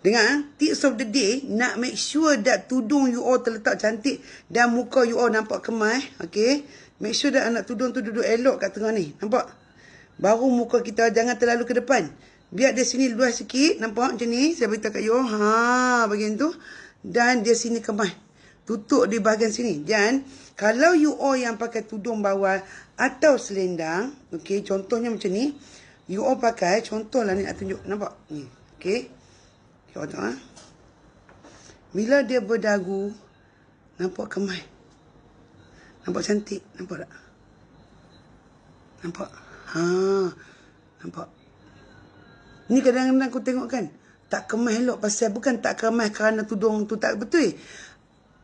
Dengar, tips of the day, nak make sure that tudung you all terletak cantik dan muka you all nampak kemas. Okay. Make sure that anak tudung tu duduk elok kat tengah ni. Nampak? Baru muka kita jangan terlalu ke depan. Biar dia sini luas sikit. Nampak macam ni? Saya beritahu kat you. Bagian tu. Dan dia sini kemas. Tutup di bahagian sini. Dan kalau you all yang pakai tudung bawah atau selendang. Okay. Contohnya macam ni. You all pakai. Contohlah ni nak tunjuk. Nampak? Ni. Okay. Tengok. Bila dia berdagu. Nampak kemas. Nampak cantik. Nampak tak? Nampak? Nampak? Ni kadang-kadang aku tengok kan. Tak kemas elok. Pasal bukan tak kemas kerana tudung tu tak betul.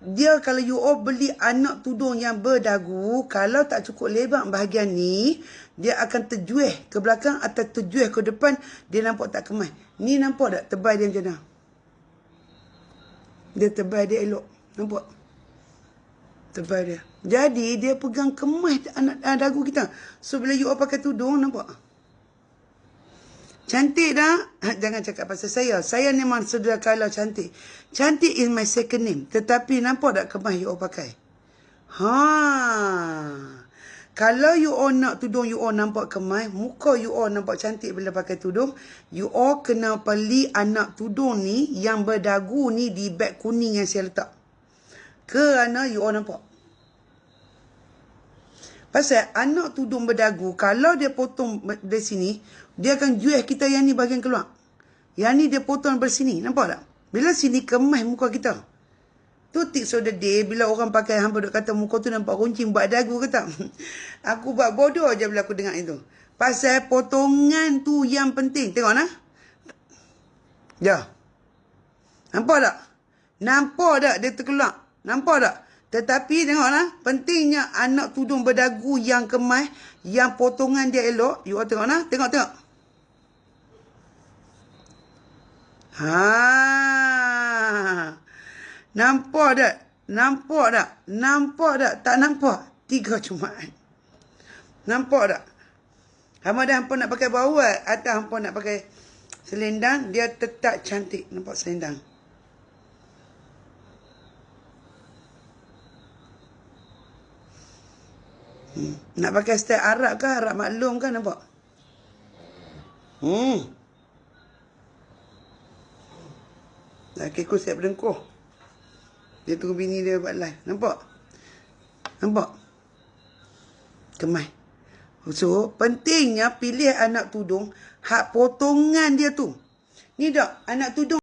Dia kalau you all beli anak tudung yang berdagu. Kalau tak cukup lebar bahagian ni. Dia akan terjuih ke belakang atau terjuih ke depan. Dia nampak tak kemas. Ni nampak tak tebal dia macam mana? Dia tebal dia elok. Nampak? Tebal dia. Jadi dia pegang kemas anak dagu kita. So bila you all pakai tudung, nampak? Cantik tak? Jangan cakap pasal saya. Saya memang sudah kalau cantik. Cantik is my second name. Tetapi nampak tak kemas you all pakai? Kalau you all nak tudung you all nampak kemas, muka you all nampak cantik bila pakai tudung, you all kena beli anak tudung ni yang berdagu ni di beg kuning yang saya letak. Kerana you all nampak. Pasal anak tudung berdagu, kalau dia potong dari sini, dia akan juih kita yang ni bahagian keluar. Yang ni dia potong dari sini. Nampak tak? Bila sini kemas muka kita. Tu tips of the day. Bila orang pakai hampa duk kata muka tu nampak runcing buat dagu ke tak? Aku buat bodoh je bila aku dengar itu. Pasal potongan tu yang penting. Tengok nah. Ya. Nampak tak? Nampak tak dia terkeluar? Nampak tak? Tetapi tengoklah, pentingnya anak tudung berdagu yang kemas, yang potongan dia elok. You all tengoklah, tengok. Nampak tak? Nampak tak? Nampak tak? Tak nampak? 3 Jumaat. Nampak tak? Hampa nak pakai bawah atau hampa nak pakai selendang, dia tetap cantik. Nampak selendang? Nak pakai style Arab ke? Arab maklum kan? Nampak? Laki aku siap berdengkuh. Dia tunggu bini dia buat live. Nampak? Nampak? Kemas. So, pentingnya pilih anak tudung. Hak potongan dia tu. Ni tak? Anak tudung.